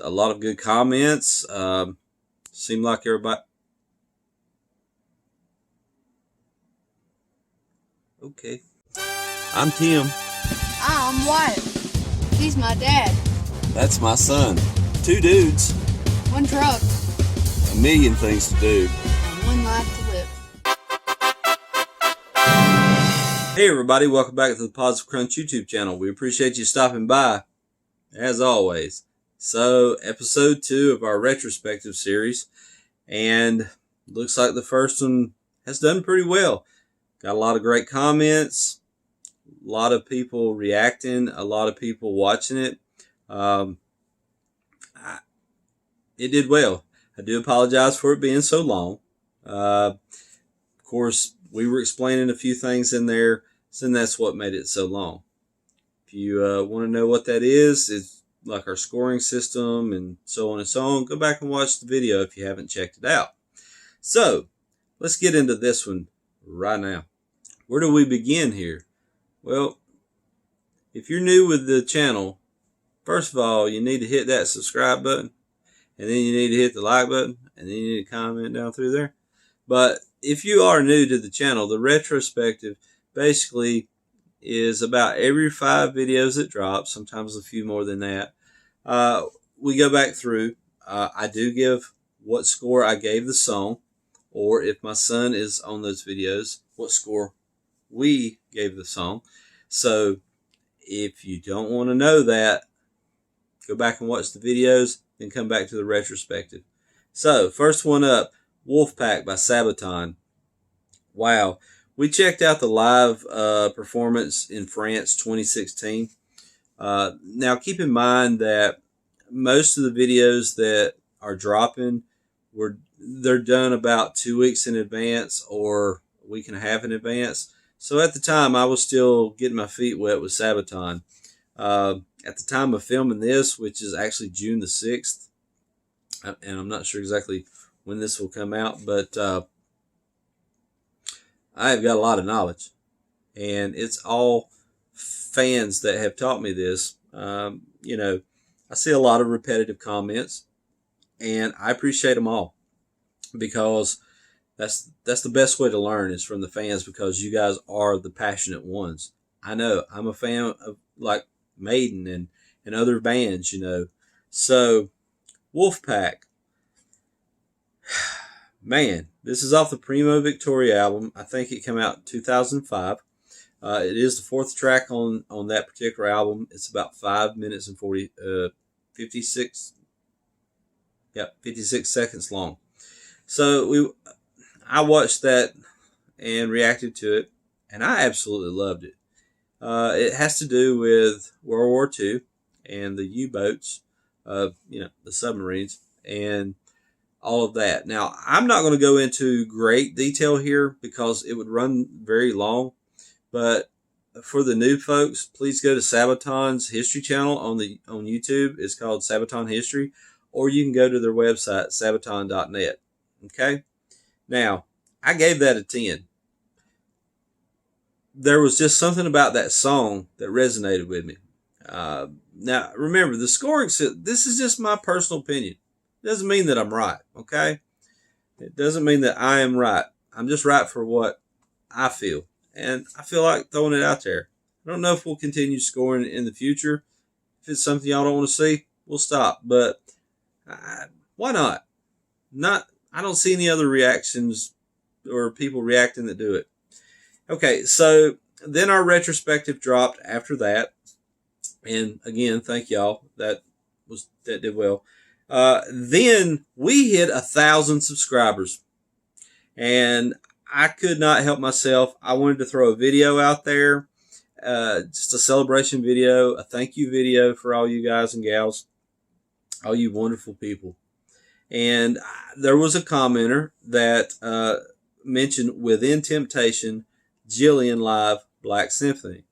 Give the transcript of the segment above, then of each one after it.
a lot of good comments. Seemed like everybody... Okay. I'm Tim. I'm Wyatt. He's my dad. That's my son. 2 dudes. 1 truck. A million things to do. And 1 life to live. Hey everybody, welcome back to the Positive Crunch YouTube channel. We appreciate you stopping by, as always. So, episode 2 of our retrospective series. And looks like the first one has done pretty well. Got a lot of great comments. A lot of people reacting. A lot of people watching it. It did well. I do apologize for it being so long. Of course, we were explaining a few things in there, so that's what made it so long. If you want to know what that is, it's like our scoring system and so on and so on. Go back and watch the video if you haven't checked it out. So, let's get into this one right now. Where do we begin here? Well, if you're new with the channel, first of all, you need to hit that subscribe button. And then you need to hit the like button. And then you need to comment down through there. But if you are new to the channel, the retrospective basically is about every 5 videos that drop. Sometimes a few more than that. We go back through. I do give what score I gave the song. Or if my son is on those videos, what score we gave the song. So if you don't want to know that, go back and watch the videos, then come back to the retrospective. So, first one up, Wolfpack by Sabaton. Wow. We checked out the live performance in France 2016. Now, keep in mind that most of the videos that are dropping, they're done about 2 weeks in advance or a week and a half in advance. So, at the time, I was still getting my feet wet with Sabaton. At the time of filming this, which is actually June the 6th, and I'm not sure exactly when this will come out, but I've got a lot of knowledge, and it's all fans that have taught me this. You know, I see a lot of repetitive comments, and I appreciate them all, because that's the best way to learn is from the fans, because you guys are the passionate ones. I know I'm a fan of like Maiden and other bands, you know. So, Wolfpack. Man, this is off the Primo Victoria album. I think it came out in 2005. It is the 4th track on that particular album. It's about 5 minutes and 56 seconds long. So, I watched that and reacted to it, and I absolutely loved it. It has to do with World War II and the U-boats, you know, the submarines, and all of that. Now, I'm not going to go into great detail here because it would run very long, but for the new folks, please go to Sabaton's History channel on YouTube. It's called Sabaton History, or you can go to their website, sabaton.net. Okay? Now, I gave that a 10. There was just something about that song that resonated with me. Now, remember, the scoring, this is just my personal opinion. It doesn't mean that I'm right, okay? It doesn't mean that I am right. I'm just right for what I feel. And I feel like throwing it out there. I don't know if we'll continue scoring in the future. If it's something y'all don't want to see, we'll stop. But why not? I don't see any other reactions or people reacting that do it. Okay, so then our retrospective dropped after that, and again, thank y'all. That did well. Then we hit 1,000 subscribers, and I could not help myself. I wanted to throw a video out there, just a celebration video, a thank you video for all you guys and gals, all you wonderful people. And there was a commenter that mentioned Within Temptation, Jillian Live, Black Symphony.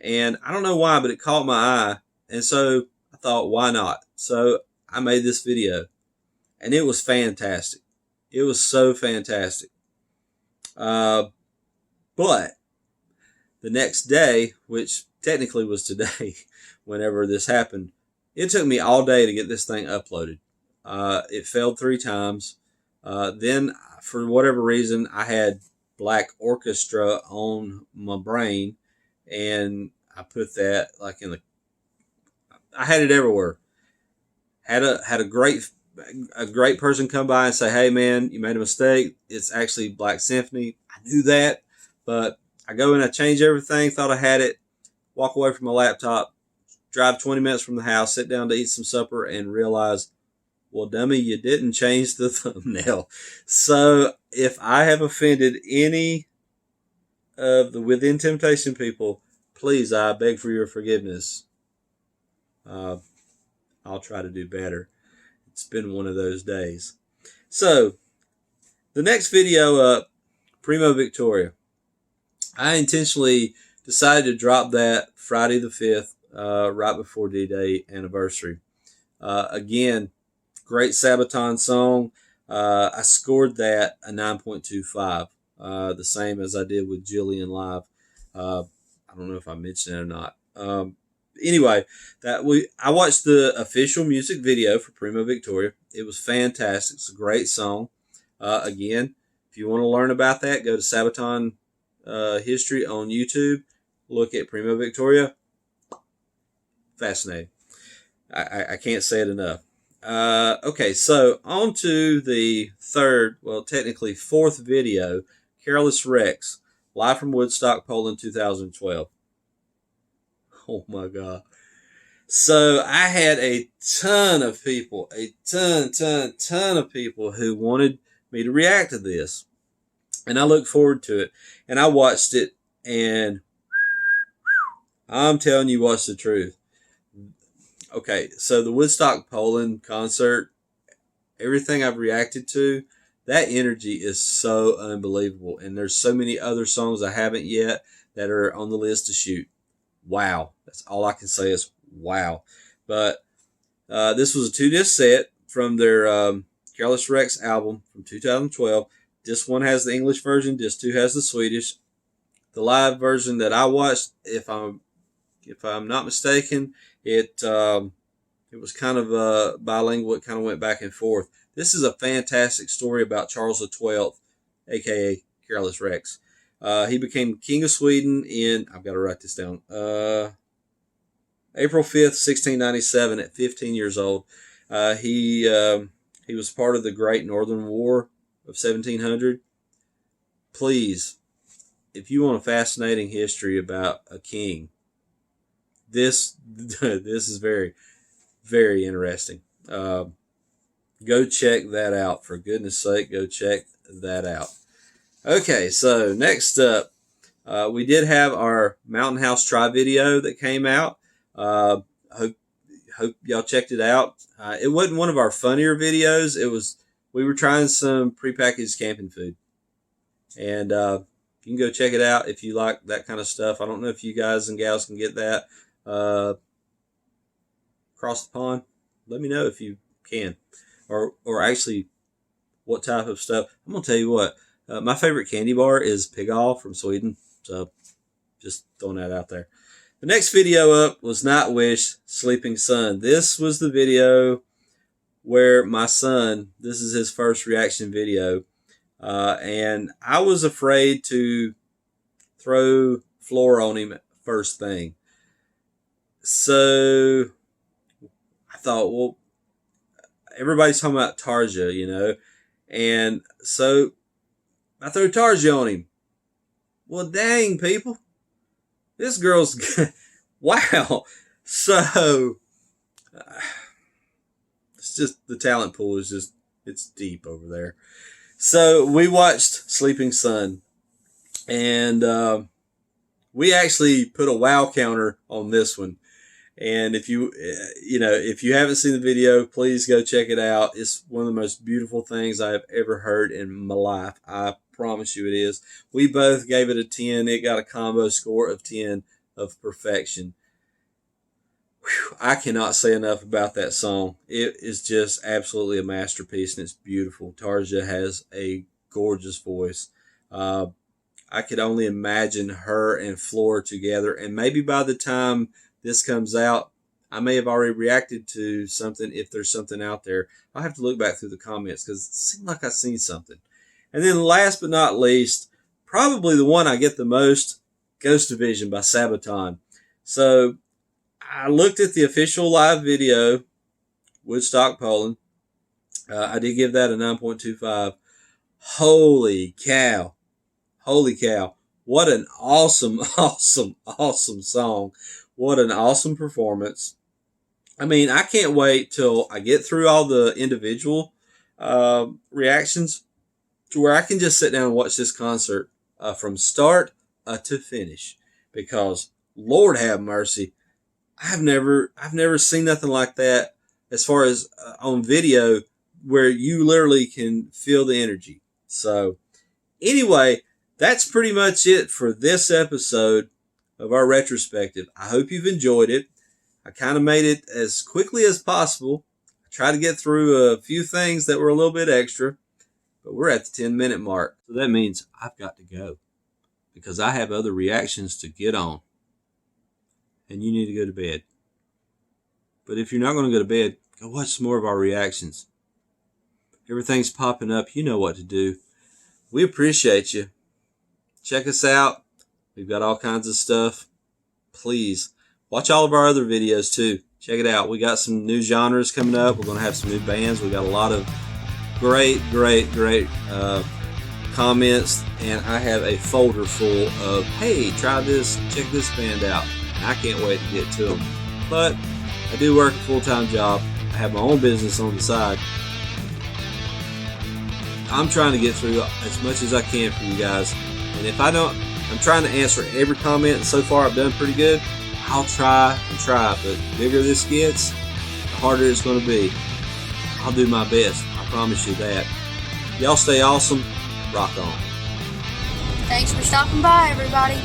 And I don't know why, but it caught my eye. And so I thought, why not? So I made this video. And it was fantastic. It was so fantastic. But the next day, which technically was today, whenever this happened, It took me all day to get this thing uploaded. It failed 3 times. Then, for whatever reason, I had Black Orchestra on my brain, and I put that like in the. I had it everywhere. Had a great person come by and say, "Hey man, you made a mistake. It's actually Black Symphony." I knew that, but I go in, I change everything. Thought I had it. Walk away from my laptop. Drive 20 minutes from the house. Sit down to eat some supper, and realize, well, dummy, you didn't change the thumbnail. So if I have offended any of the Within Temptation people, please, I beg for your forgiveness. I'll try to do better. It's been one of those days. So the next video up, Primo Victoria. I intentionally decided to drop that Friday the 5th, right before D-Day anniversary. Again, great Sabaton song. I scored that a 9.25, the same as I did with Jillian Live. I don't know if I mentioned it or not. Anyway, I watched the official music video for Primo Victoria. It was fantastic. It's a great song. Again, if you want to learn about that, go to Sabaton history on YouTube. Look at Primo Victoria. Fascinating. I can't say it enough. Okay, so on to the third, well, technically fourth video, Carolus Rex, live from Woodstock, Poland, 2012. Oh my God. So I had a ton of people, a ton of people who wanted me to react to this. And I look forward to it. And I watched it, and I'm telling you what's the truth. Okay, so the Woodstock, Poland concert, everything I've reacted to, that energy is so unbelievable. And there's so many other songs I haven't yet that are on the list to shoot. Wow. That's all I can say is wow. But this was a 2-disc set from their Carolus Rex album from 2012. Disc 1 has the English version. Disc 2 has the Swedish. The live version that I watched, if I'm not mistaken, it was kind of bilingual. It kind of went back and forth. This is a fantastic story about Charles XII, a.k.a. Carolus Rex. He became King of Sweden in, I've got to write this down, April 5th, 1697, at 15 years old. He was part of the Great Northern War of 1700. Please, if you want a fascinating history about a king, this is very, very interesting. Go check that out. For goodness sake, go check that out. Okay, so next up, we did have our Mountain House Try video that came out. Hope y'all checked it out. It wasn't one of our funnier videos. We were trying some prepackaged camping food. And you can go check it out if you like that kind of stuff. I don't know if you guys and gals can get that across the pond. Let me know if you can. Or actually, what type of stuff. I'm going to tell you what. My favorite candy bar is Pigall from Sweden. So, just throwing that out there. The next video up was Nightwish Sleeping Son. This was the video where my son, this is his first reaction video. And I was afraid to throw floor on him first thing. So, I thought, well, everybody's talking about Tarja, you know. And so, I threw Tarja on him. Well, dang, people. This girl's... wow. So, it's just... the talent pool is just... it's deep over there. So, we watched Sleeping Son. And we actually put a wow counter on this one. And if you haven't seen the video, please go check it out. It's one of the most beautiful things I've ever heard in my life. I promise you it is. We both gave it a 10. It got a combo score of 10 of perfection. Whew, I cannot say enough about that song. It is just absolutely a masterpiece, and it's beautiful. Tarja has a gorgeous voice. I could only imagine her and Floor together, and maybe by the time this comes out, I may have already reacted to something if there's something out there. I'll have to look back through the comments because it seemed like I've seen something. And then last but not least, probably the one I get the most, Ghost Division by Sabaton. So I looked at the official live video, Woodstock, Poland. I did give that a 9.25. Holy cow. Holy cow. What an awesome, awesome song. What an awesome performance. I mean, I can't wait till I get through all the individual reactions to where I can just sit down and watch this concert from start to finish. Because, Lord have mercy, I've never seen nothing like that as far as on video where you literally can feel the energy. So, anyway, that's pretty much it for this episode of our retrospective. I hope you've enjoyed it. I kind of made it as quickly as possible. I tried to get through a few things that were a little bit extra, but we're at the 10-minute mark. So that means I've got to go because I have other reactions to get on. And you need to go to bed. But if you're not going to go to bed, go watch some more of our reactions. Everything's popping up. You know what to do. We appreciate you. Check us out. We've got all kinds of stuff. Please watch all of our other videos too. Check it out. We got some new genres coming up. We're going to have some new bands. We got a lot of great comments, and I have a folder full of, hey, try this, check this band out. And I can't wait to get to them. But I do work a full-time job. I have my own business on the side. I'm trying to get through as much as I can for you guys. And if I don't, I'm trying to answer every comment, and so far I've done pretty good. I'll try and try, but the bigger this gets, the harder it's going to be. I'll do my best. I promise you that. Y'all stay awesome. Rock on. Thanks for stopping by, everybody.